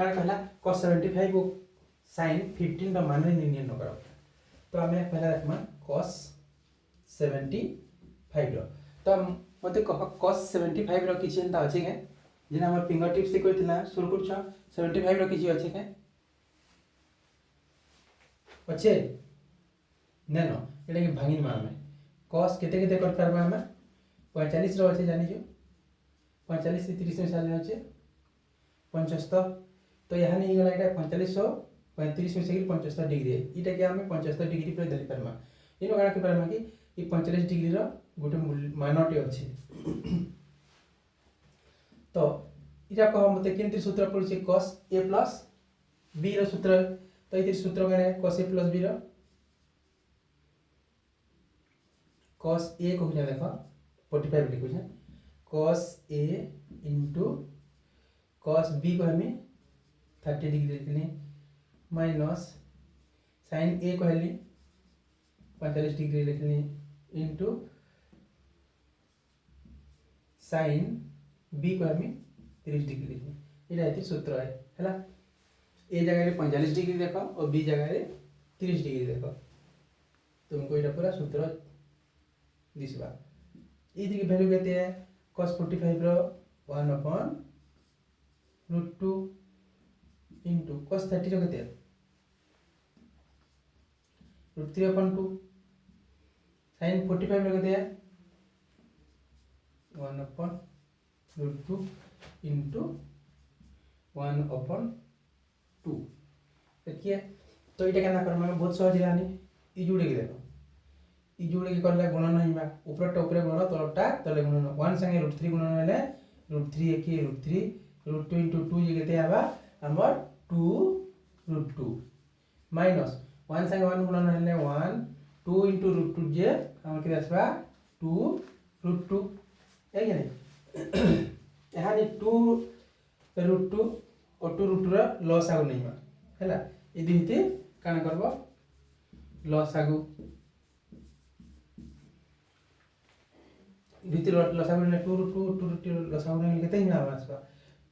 कारण कहला cos 75 को sin 15 रो मान निर्णय न करो। तो आमे पहला देखमा cos 75 रो। तो मते कह cos 75 रो किछि एंता अछि के जेना हमर फिंगर टिप्स से कहितला सुरकुट 75 रो किछि अछि के अच्छे नेनो एटा के भागिन मा में cos केते केते कर करबा हम 45 रो अछि जानि जो 45 से 30 में साल अछि 75। तो यहाँ नहीं गला एटा 4535 में से 75 डिग्री इटा के हमें 75 डिग्री पर धरि परमा इनो काना के परमा कि ई 45 डिग्री रो गोटे मानटे अछि। तो इटा कह मते केनति सूत्र पड़छि cos a plus b रो सूत्र। तो इति सूत्र गने cos a plus b row cos a को हिना देखो 45 लिखु छै cos a into cos b को हमें 30 डिग्री लिखनी माइनस sin a को हली 45 डिग्री लिखनी इनटू sin b को हमें 30 डिग्री लिखनी इटा एति सूत्र है हला। ए जगह रे 45 डिग्री देखो और बी जगह रे 30 डिग्री देखो तुमको इटा पूरा सूत्र दिसबा। इधर की वैल्यू केते है cos 45 रो 1/√2 into cos 30 रो केते √3/2 sin 45 रो केते 1/√2 into 1/2 देखिए। तो इटा केना करमा बहुत सहज जानी ई जुड़े के देखो ई जुड़े के करले गुणन नहिबा ऊपरटा ऊपरे गुणन तलटा तले गुणन 1 संगे √3 गुणन हेले √3 1 √3 √2 into 2 जे केते आबा हमर 2√2 माइनस 1 संगे 1 गुणन हेले 1 2 into √2 जे हमर के आसबा 2√2 है कि नहीं यहाँ नि 2√2 और 2√2 रा लॉस आगु नहिबा हैला ई दिहिते काना करबो लॉस आगु भीतर लसागु ने 2√2 लसागु ने केते हिना आसबा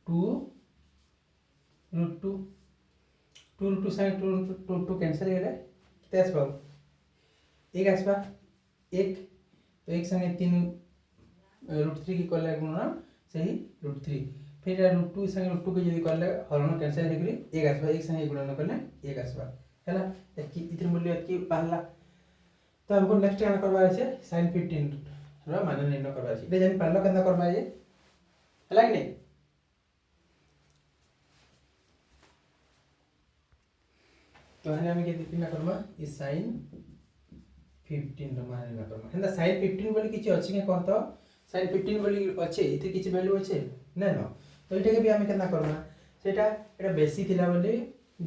2√2 से 2 कैंसिल हेले केते आसबा 1 आसबा 1 तो 1 संगे 3 √3 की करले गुणन सही √3 फिर √2 संगे √2 के यदि करले हरण कैंसिल हे करी 1 आसबा 1 संगे गुणन करले 1 आसबा हैला कि इतिर मूल्य की पहला। तो हमको नेक्स्ट क्या करबा है sin 15 रो मान निर्णय करबा है इते जन पहला केना करबा है हैला कि नहीं। तो हने हम के किना करबा ई sin 15 रो मान निर्णय करबा हेंदा sin 15 बोली किछि अछि के कहतो sin 15 बोली अछि इते किछि वैल्यू अछि नै न। तो इटा के भी हम केना करबा सेटा एटा बेसी थिला बोली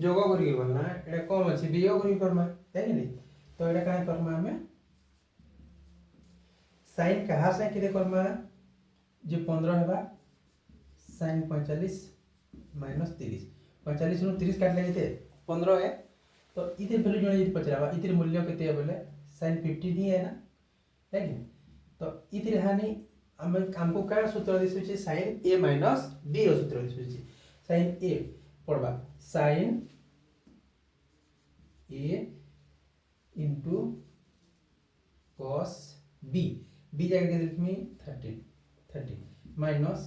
जोग करी करना एटा कम अछि वियोग करी करबा है कि नहीं। तो एटा काहे करबा हमें sin कहा से केते करबा जे 15 हेबा sin 45 - 30 45 नु 30 काट ले केते 15 है। तो इते वैल्यू जणे यदि पचराबा इते मूल्य केते है बोले sin 15 ही है ना है कि। तो इते हानि हमको का सूत्र दिसु छै sin a - b रो सूत्र दिसु छै sin a पड़बा sin a into cos b b जगह के लिखमी 30 minus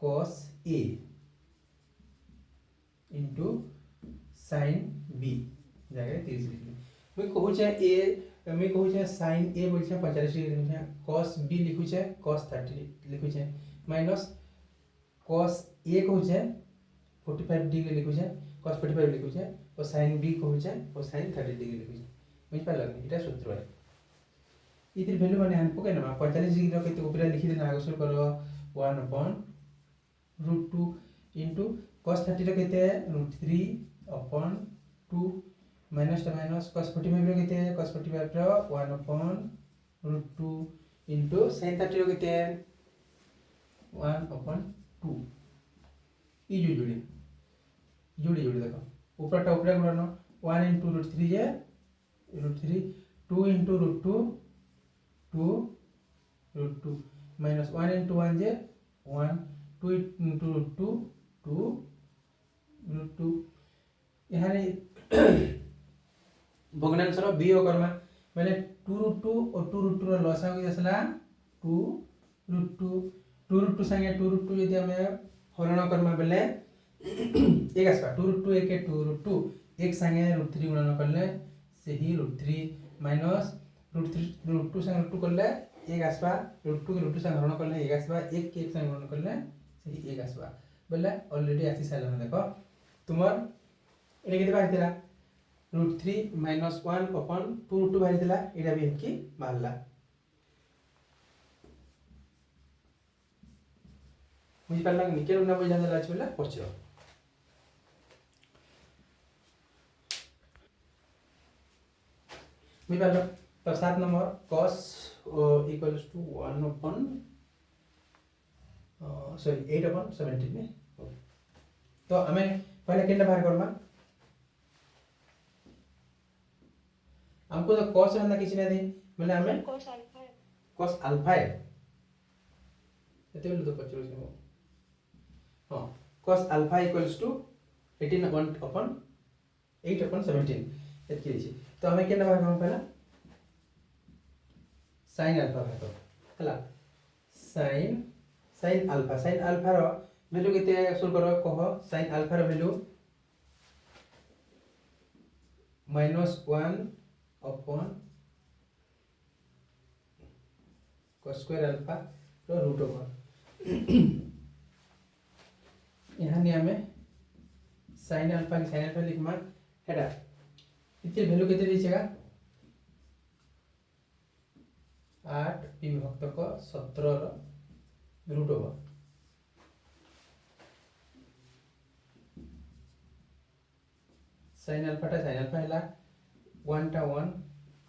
cos a into sin b जगह 30 लिखमी मैं कहू छै a मैं कहू छै sin a बोल छै 45 डिग्री लिखू छै cos b लिखू छै cos 30 लिखू छै माइनस cos a कहू छै 45 डिग्री लिखू छै cos 45 लिखू छै और sin b कहू छै और sin 30 डिग्री लिखू छै बुझ पाला एटा सूत्र है। इतिर वैल्यू माने हम पके ना 45 डिग्री रो केते ऊपर लिखि देना आगो शुरू करो 1/√2 into cos 30 रो केते √3/2 माइनस टा माइनस cos 45 रो केते cos 45 रो 1/√2 into sin 30 रो केते 1/2 ई जुड़ी देखो ऊपरटा ऊपर गुणन 1 into √3 जे √3 2 into √2 2 minus 1 into 1 je 1 2 into √2 2 वियोग करमा बोले 2√2 और 2√2 रो लसागु आसला 2√2 2√2 संगे 2√2 यदि हमें हरण करमा बोले एक आसबा 2√2 एक 2√2 एक संगे √3 गुणन करले से ही √3 माइनस √3 संगे √2 करले एक आसबा √2 के √2 संगे हरण करले एक आसबा एक के एक संगे हरण करले से ही एक आसबा बोले ऑलरेडी आसी साला देखो तुमर एटा केते बाहिर दिला √3 माइनस 1 अपन 2√2 बाहिर दिला एटा भी की बाहरला बुझी पारला कि केन ना बुझा देला छ बोला पछियो बुझी पारला तो 7 number cos equals to 1 upon sorry 8 upon 17 में तो हमें पहले केन बाहर करमा हमको तो cos रहना किसी ने दी मतलब हमें cos अल्फा है एते बोल तो पचरो से हां cos alpha equals to 18 upon 8 upon 17 एतकी दी तो हमें केन बाहर करमा पहला sin अल्फा बाहर कर हला sin अल्फा रो वैल्यू केते सोल्व करो कहो sin अल्फा रो वैल्यू -1 अपन cos स्क्वायर अल्फा रो रूट ओवर यहाँ ने हमें sin अल्फा लिखमा हेडा इतने वैल्यू केते दीछेगा 8 विभक्त को 17 रो रूट ओवर sin अल्फा हैला 1 टा 1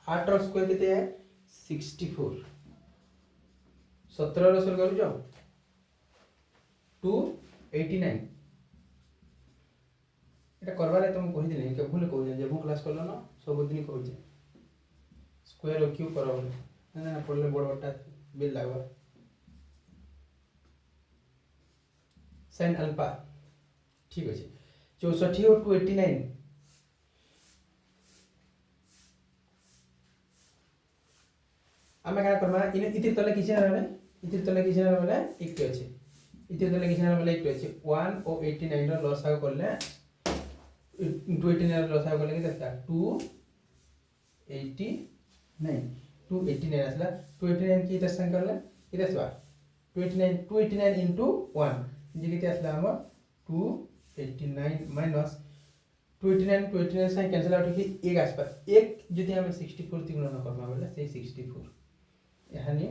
8 रो स्क्वायर केते है 64 17 रो सोल्व करू जाओ 289 एटा करबारे तुम कहि दिले के भूल कहि जे मु क्लास करलो न सब दिन कहि जे स्क्वायर और क्यूब करबो ना पड़ले बड़ बड़टा बिल लागबा sin अल्फा ठीक अछि 64 और 289 आमे का करमा इन इतिर तले किछ ना रे इतिर तले किछ ना बोले एक अछि इतिर तले किछ ना बोले एक अछि 1 और 89 रो लसागु करले 289 रो लसागु करले के देखता 289 असला 289 की इतर संग करले इधर सवा 289 into 1 जे किते असला हम 289 माइनस 289 से कैंसिल आउट की एक आसपास एक यदि हम 64 ती गुणन करबा बोले से 64 यानी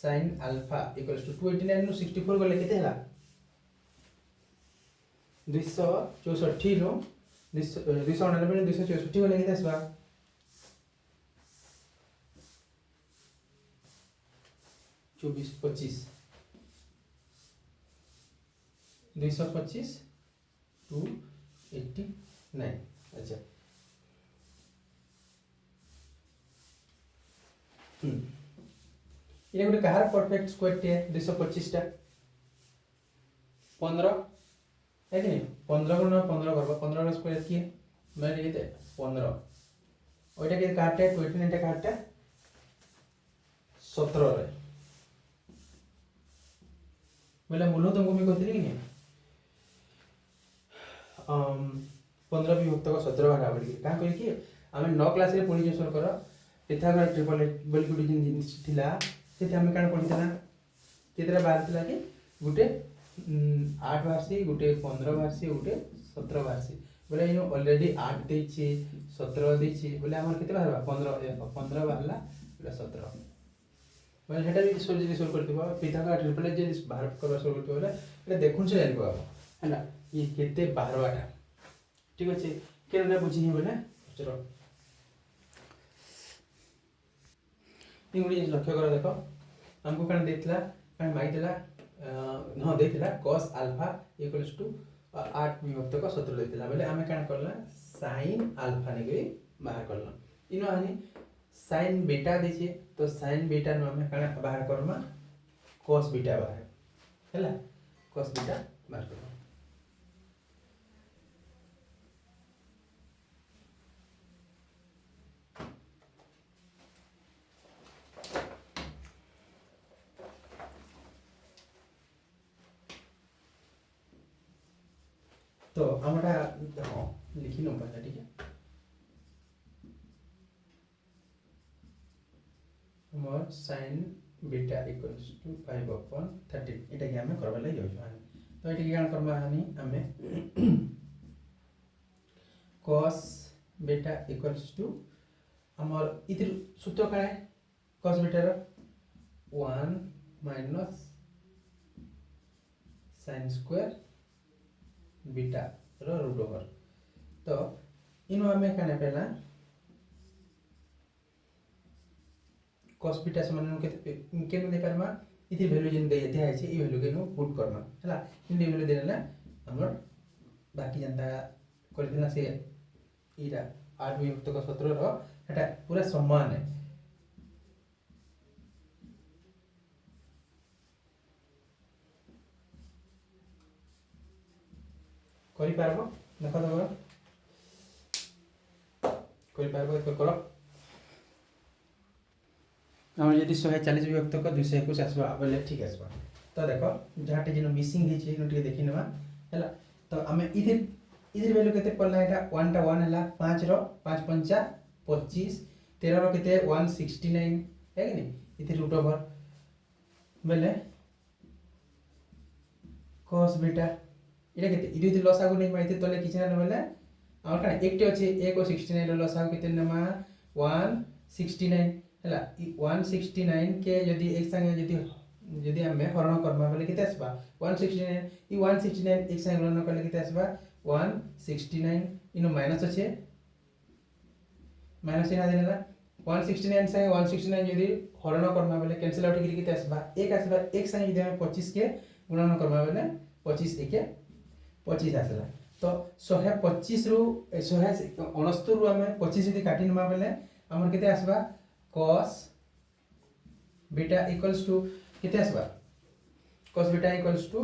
sin अल्फा इक्वल्स टू 289 नु 64 को लेके हला 264 नु 299 नु 264 को लेके आसबा 24 25 225 289 अच्छा ये गोटे कहार परफेक्ट स्क्वायर टे 225 टा 15 है कि नहीं 15 गुण 15 करबा 15 रो स्क्वायर की मैं लिखते 15 ओइटा के काटे 29 टा काटे 17 रे बोले मुलो तुमको मैं कहती कि नहीं 15 विभक्त को 17 बराबर की का कहि कि हमें 9 क्लास रे पढि जेसर कर पिथागोरस ट्रिपलेट बोल गुडी जिन थिला सेते हमें कान पढितला केतरा बार थिला कि गुटे 8 वार्षी गुटे 15 वार्षी गुटे 17 वार्षी बोले इनो ऑलरेडी 8 देछि 17 देछि बोले हमर केते बारबा 15 बारला बोले 17 बोले हेटा भी सोल्व करथिबा पिथागोरस ट्रिपलेट जे बाहर करबा सोल्व करथिबा बोले एटा देखुन से जानिबा हैला ये केते बारवाटा ठीक अछि केना बुझी बोले चलो इंग्लिश लक्ष्य कर देखो हमको कण देतला कण माइ देला हां देतला cos अल्फा इक्वल्स टू 8 विभक्त को 17 देतला बोले हमें कण करला sin अल्फा ने के बाहर करला इनो आनी sin बीटा देछे तो sin बीटा नो हमें कण बाहर करमा cos बीटा बाहर हैला cos बीटा बाहर करबा। तो हमरा हाँ लिखी लो पहले, ठीक है। हमर sin बीटा इक्वल्स टू 5/13 एटा के हमें करबा लई जाउ छानी। तो एटा के कान करबा हनी हमें cos बीटा इक्वल्स टू हमर इतिर सूत्र का है cos बीटा रो 1 माइनस sin स्क्वायर बीटा रो रूट ओवर। तो इनो हमें काने पहला cos बीटा समान के दे पारमा इति वैल्यू जिन दे दिया है ई वैल्यू के नो पुट करना हला। इन वैल्यू देना हमर बाकी जनता करदिना से इरा 8 विभक्त का 17 रो एटा पूरा समान है। करि पारबो देखो दबो करि पारबो एक करो। हम यदि 140 विभक्त का 221 आसबा बोले ठीक आसबा। तो देखो जहाटे जिन मिसिंग हे छै नुटिके देखि नेबा हला। तो हमें इधर वैल्यू केते पड़ला एटा 1 टा 1 हला 5 रो 5 पंचा 25 13 रो केते 169 है कि नहीं इधर रूट ओवर बोले cos बीटा इटा केते इदि लसागु नै माइते तले किछ ना बोले और कान एकटे अछि 1 और 69 रो लसागु केते नमा 169 हला। 169 के यदि एक संगे यदि हमें हरण करबा बोले केते आसबा 169 ई 169 एक संगे हरण करले केते आसबा 169 इनो माइनस अछि माइनस इना देना 169 संगे 169 यदि हरण करबा बोले कैंसिल आउट करी केते आसबा एक संगे यदि हमें 25 के गुणन करबा बोले 25 एके 25 आसला। तो 125 रु 169 रु हमें 25 यदि काटी नबा बोले हमर केते आसबा cos बीटा इक्वल्स टू केते आसबा cos बीटा इक्वल्स टू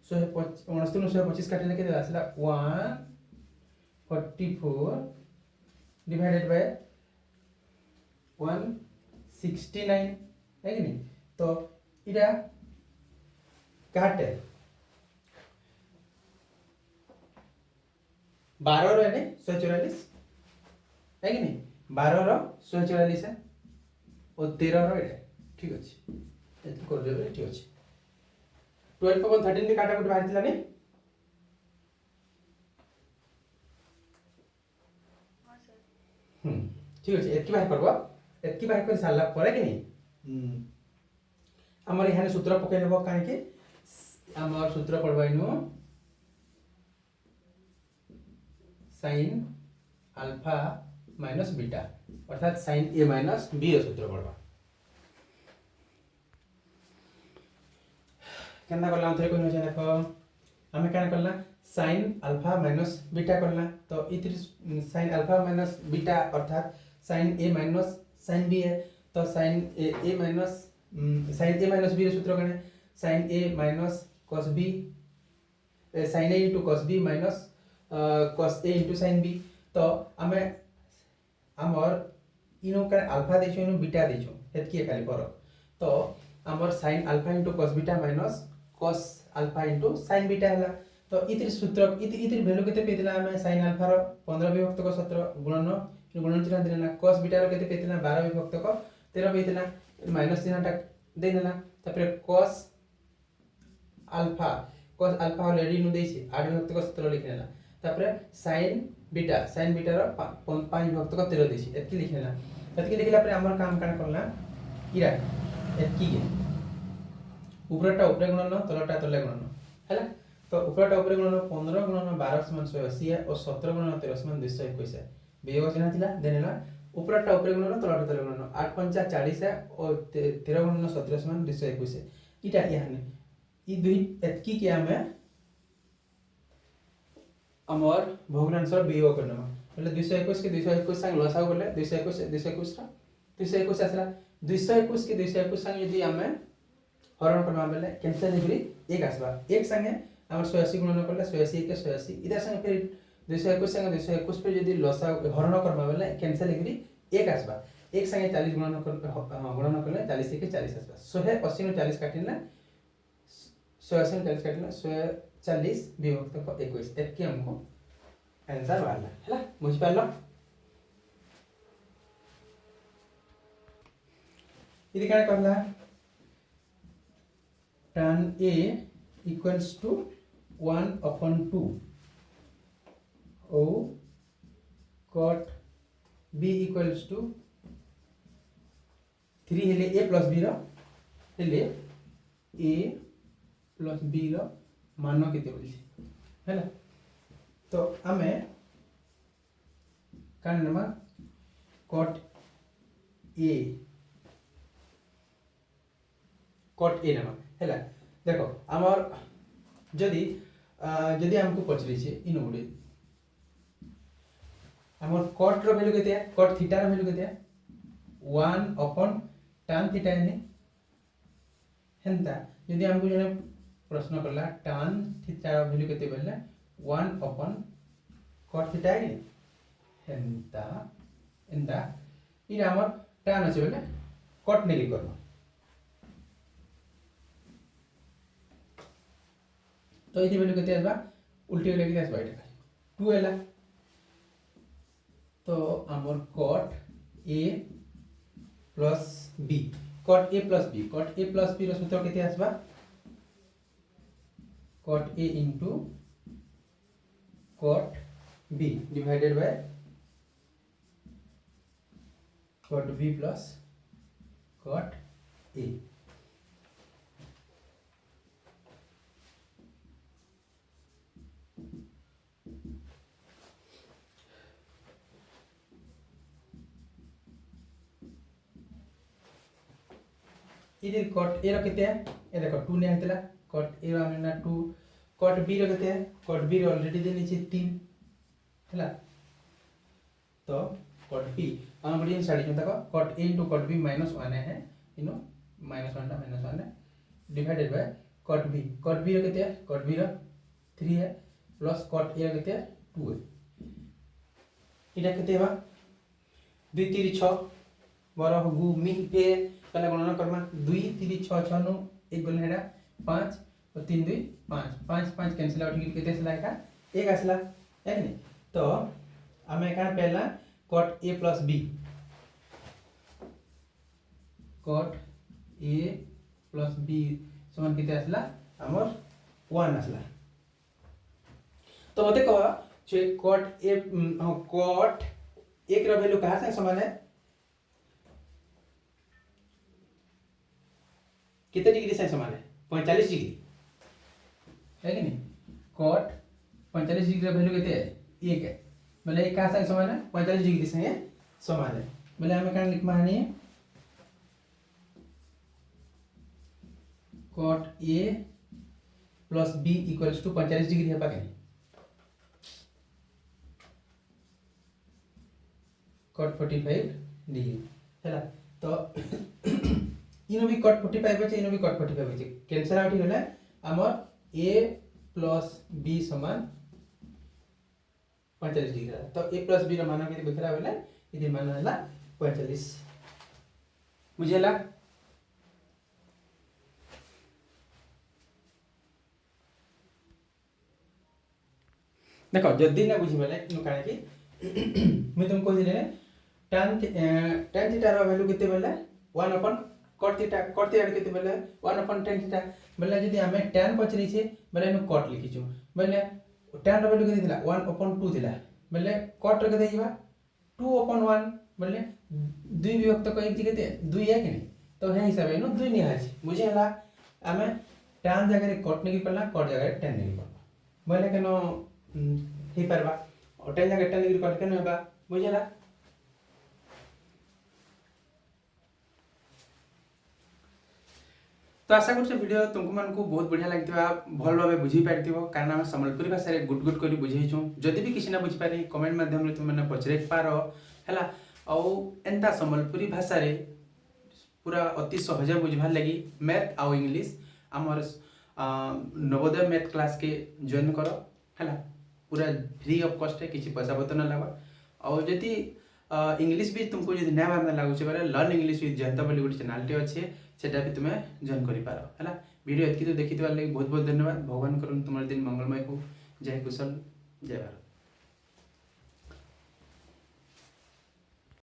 169 काटिले केते आसला 144 डिवाइडेड बाय 169 है कि नहीं। तो इटा काटे 12 रो है 144 है कि नहीं 12 रो 144 है और 13 रो है ठीक अछि एत कर देबे ठीक अछि। 12/13 के काटा कुट बाहर थिला ने हां सर ठीक अछि एत की बाहर करबो एत की बाहर कर साला परे कि नहीं हमर यहां सूत्र पके लेबो काहे कि हमर सूत्र पढ़बाइनो sin अल्फा माइनस बीटा अर्थात sin a माइनस b रो सूत्र पढ़बा केना करला अंतर कोन छै देखो हमें केना करला sin अल्फा माइनस बीटा करला। तो इतिर sin अल्फा माइनस बीटा अर्थात sin a minus sin b है। तो sin a माइनस b रो सूत्र कने sin a minus cos b sin a into cos b minus cos a into sin b। तो हमें हमर इनो का अल्फा देछो इनो बीटा देछो एतकी खाली फरक। तो हमर sin alpha into cos beta minus cos alpha into sin beta हला। तो इतिर सूत्र इतिर वैल्यू केते पेतिला हमें sin अल्फा रो 15 विभक्त को 17 गुणन चिन्ह देना cos बीटा रो केते पेतिला 12 विभक्त को 13 पेतिला माइनस चिन्हटा देना तापर cos अल्फा ऑलरेडी नु देछि 8 विभक्त को 17 लिखनेला तापर sin बीटा रो 5 विभक्त को 13 देछि एतकी लिखनेला। एतकी लिखला पर हमर काम कान करला इरा एतकी के ऊपरटा ऊपर गुणन तलटा तले गुणन हैला। तो ऊपरटा ऊपर गुणन 15 गुणन 12 समान 180 है और 17 गुणन 13 समान 221 है वियोग चिन्ह थिला देनेला ऊपरटा ऊपर गुणन तलटा तले गुणन 8 पंचा 40 है और 13 गुणन 17 समान 221 है इटा यानी ई दुई एतकी के हमें हमर भग्नांशर वियोग करनमा मतलब 221 के 221 संग लसाउ करले 221 रा 221 आसला 221 के 221 संग यदि हमें हरण करबा बेले कैंसिल हेकरी 1 आसबा। 1 संगे हमर 180 गुणन करले 180 के 180 इधर संगे फिर 221 संगे 221 पे यदि लसा हरण करबा बेले कैंसिल हेकरी 1 आसबा। 1 संगे 40 गुणन करले 40 के 40 आसबा। 180 नु 40 काटिले 180 नु 40 काटिले 140 विभक्त 21 एतके हमको आंसर वाला हैला बुझ पालो। इधर क्या करला tan A equals to 1/2 और cot B equals to 3 हेले A plus B रो हेले A plus B रो मान केते बोली है ना। तो आमे कान नमा cot A नमा हैला। देखो आमर जदि जदि हमको पचरे छे इन गुडे हमर cot रो वैल्यू केते cot थीटा रो वैल्यू केते 1/tan थीटा ने हेंता। जदि हमको जने प्रश्न करला tan थीटा रो वैल्यू केते बोलले 1/cot थीटा है हेंता एंदा इरा हमर tan अछि बोले cot नेगेटिव करबा। तो इति वैल्यू केते आसबा उल्टी वाले केते आसबा एटा 2 एला। तो हमर cot A plus B cot A plus B रो सूत्र केते आसबा cot A into cot B divided by cot B plus cot A। इधर cot A रो केते है ए देखो 2 ने आइतला cot A रो हमने 2 cot B रो केते है cot B रो ऑलरेडी देनी छे 3 हैला। तो cot B हम बड़ी साइड में देखो cot A into cot B -1 है इनो -1 है डिवाइडेड बाय cot B रो केते है cot B रो 3 है प्लस cot A रो केते है 2 है। इटा केते बा 2 3 6 12 गु मी पे पहले गणना करमा 2 3 6 6 नु एक गले हेडा 5 और 3 2 5 5 5 कैंसिल आउट केते सला एका 1 आसला है नि। तो हमें का पहला cot A plus B cot A plus B समान केते आसला हमर 1 आसला। तो मते कह जे cot A cot 1 रो वैल्यू कहां से समान है कितने डिग्री से समान है 45 डिग्री है कि नहीं। cot 45 डिग्री का वैल्यू कितने है 1 है मतलब एक कहां से समान है 45 डिग्री से समान है। मतलब हमें क्या लिखना है cot A plus B equals to 45 degree है पाके cot 45 डिग्री हैला। तो इनो भी cot 45 बचे इनो भी cot 45 बचे कैंसिल आउट होला हमर A plus B समान 45 डिग्री। तो A plus B रो मान केते बखरा होला इदि मान होला 45 बुझेला। देखो जल्दी ना बुझी बेले नु काहे कि मैं तुमको दिले tan थीटा रो वैल्यू केते बेले 1 cot थीटा केते बेले 1/tan थीटा बेले जदी हमें tan पचरी छे बेले नु cot लिखि छु बेले tan रो वैल्यू केते थिला 1/2 थिला बेले cot रो केते हिबा 2/1 बेले 2 विभक्त को एक केते 2 है कि नहीं। तो हे हिसाब नु 2 नि हाछि बुझेला। हमें tan जगह रे cot नेगि करला cot जगह रे tan नेगि करला बेले केनो ही परबा और tan जगह tan नेगि cot केनो हेबा बुझेला। तो आशा कर वीडियो तुमको मन को बहुत बढ़िया लगिथिबा भल भाबे बुझी पारथिबो कारण हम संबलपुरी भाषा रे गुट गुट करी बुझेइछु। जदि भी किसी ना बुझी पारी कमेंट माध्यम रे तुम माने पचरे पारो हैला। औ एंता संबलपुरी भाषा रे पूरा अति सहज बुझबार लगी मैथ आउ इंग्लिश आमर नवोदय मैथ क्लास के जॉइन कर है पूरा फ्री ऑफ कॉस्ट है किसी पैसा पतर ना लगा और जदि इंग्लिश भी तुमको जो नहीं मारना लगुचे बोले लर्न इंग्लिश विथ जयंत बोली गोटे चैनल अच्छे सेटा भी तुम्हें जॉइन कर पार है वीडियो एतकी तो देखी लगे बहुत बहुत धन्यवाद भगवान करूँ तुम्हारे दिन मंगलमय हो जय कुशल जय भारत।